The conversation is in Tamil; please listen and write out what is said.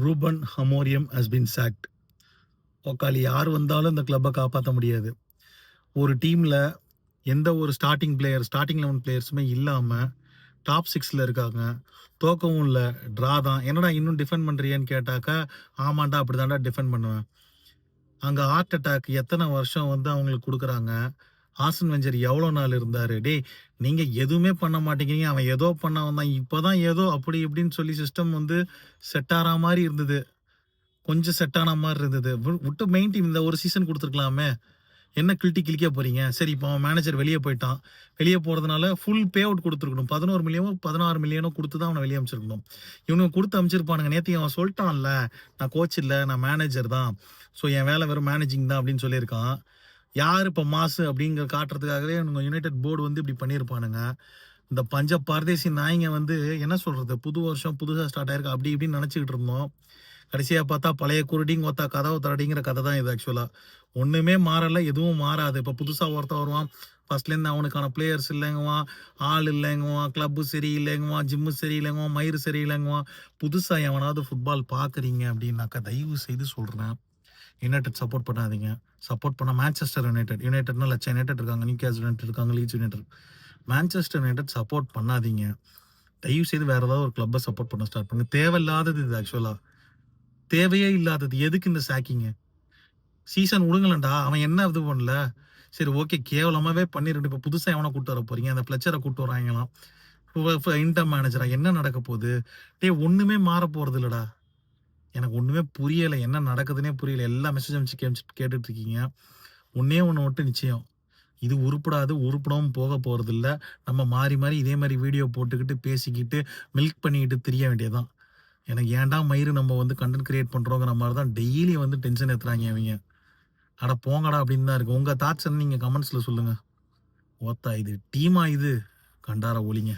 Ruban Amorim has been sacked. உக்காளி யார் வந்தாலும் இந்த கிளப்பை காப்பாற்ற முடியாது. ஒரு டீமில் எந்த ஒரு ஸ்டார்டிங் 11 பிளேயர்ஸுமே இல்லாமல் டாப் 6ல் இருக்காங்க. தோக்கவும் இல்லை, ட்ரா தான். என்னடா இன்னும் டிஃபெண்ட் பண்ணுறியன்னு கேட்டாக்கா, ஆமாண்டா அப்படி தாண்டா டிஃபெண்ட் பண்ணுவேன். அங்கே ஹார்ட் அட்டாக் எத்தனை வருஷம் வந்து அவங்களுக்கு கொடுக்குறாங்க. ஆர்சன் வெஞ்சர் எவ்வளோ நாள் இருந்தார். டேய் நீங்கள் எதுவுமே பண்ண மாட்டேங்கிறீங்க, அவன் ஏதோ பண்ண வந்தான், இப்போ தான் ஏதோ அப்படி இப்படின்னு சொல்லி சிஸ்டம் வந்து செட் ஆகிற மாதிரி இருந்தது, கொஞ்சம் செட் ஆன மாதிரி இருந்தது. விட்டு மெயின் டீம் இந்த ஒரு சீசன் கொடுத்துருக்கலாமே. என்ன கிழிக்க போகிறீங்க? சரி, இப்போ அவன் மேனேஜர் வெளியே போயிட்டான். வெளியே போகிறதுனால ஃபுல் பே அவுட் கொடுத்துருக்கணும். 11 மில்லியனோ 16 மில்லியனோ கொடுத்து தான் அவனை வெளியே அமைச்சிருக்கணும். இவனுங்க கொடுத்து அமைச்சிருப்பானுங்க. நேற்று அவன் சொல்லிட்டான்ல, நான் கோச் இல்லை, நான் மேனேஜர் தான், ஸோ என் வேலை வெறும் மேனேஜிங் தான் அப்படின்னு சொல்லியிருக்கான். யார் இப்போ மாசு அப்படிங்கிற காட்டுறதுக்காகவே இவங்க யுனைடெட் போர்டு வந்து இப்படி பண்ணியிருப்பானுங்க. இந்த பஞ்சாப் பரதேசி நாய்ங்க வந்து என்ன சொல்கிறது, புது வருஷம் புதுசாக ஸ்டார்ட் ஆயிருக்கு அப்படி இப்படின்னு நினச்சிக்கிட்டு இருந்தோம். கடைசியாக பார்த்தா பழைய குருடிங்க ஒத்தா கதவை தரடிங்கிற கதை தான் இது. ஆக்சுவலாக ஒன்றுமே மாறலை, எதுவும் மாறாது. இப்போ புதுசாக ஒருத்தன் வருவான், ஃபர்ஸ்ட்லேருந்து அவனுக்கான பிளேயர்ஸ் இல்லைங்குவான், ஆள் இல்லைங்குவான், கிளப்பு சரி இல்லைங்குவான், ஜிம்மு சரி இல்லைங்குவான், மயிறு சரி இல்லைங்குவான். புதுசாக எவனாவது ஃபுட்பால் பார்க்குறீங்க அப்படின்னாக்கா தயவு செய்து சொல்கிறேன், யுனைடெட் சப்போர்ட் பண்ணாதீங்க. சப்போர்ட் பண்ணால் மான்செஸ்டர் யுனைடெட்னா லட்சம் யுனைடெட் இருக்காங்க, நியூகாசில் யுனைடெட் இருக்காங்க, Leeds United. Manchester United support பண்ணாதீங்க. தயவு செய்து வேறு ஏதாவது ஒரு கிளப்பை சப்போர்ட் பண்ண ஸ்டார்ட் பண்ணுங்க. தேவையில்லாதது இது. ஆக்சுவலாக தேவையே இல்லாதது. எதுக்கு இந்த சாக்கிங்க? சீசன் விடுங்களேன்டா, அவன் என்ன இது பண்ணல. சரி ஓகே, கேவலமாகவே பண்ணிட்டு இப்போ புதுசாக எவனை கூப்பிட்டு வர போகிறீங்க? அந்த பிளச்சரை கூப்பிட்டு வராங்களாம், இன்டர் மேனேஜரா? என்ன நடக்க போகுது? ஒன்றுமே மாற போகிறது இல்லைடா. எனக்கு ஒன்றுமே புரியலை, என்ன நடக்குதுன்னே புரியலை. எல்லா மெசேஜ் அமைச்சு கேட்டுட்டு இருக்கீங்க. ஒன்றே ஒன்று மட்டும் நிச்சயம், இது உருப்படாது, உருப்படாமல் போக போகிறது இல்லை. நம்ம மாறி மாறி இதே மாதிரி வீடியோ போட்டுக்கிட்டு பேசிக்கிட்டு மில்க் பண்ணிக்கிட்டு தெரிய வேண்டியதான். எனக்கு ஏன்டா மயிறு நம்ம வந்து கண்டென்ட் கிரியேட் பண்ணுறோங்கிற மாதிரி தான் டெய்லி வந்து டென்ஷன் ஏற்றுறாங்க அவங்க. அட போங்கடா அப்படின்னு தான் இருக்குது. உங்கள் தாட்ஸ் நீங்கள் கமெண்ட்ஸில் சொல்லுங்கள். ஓத்தா இது டீமா? இது கண்டார ஒளிங்க.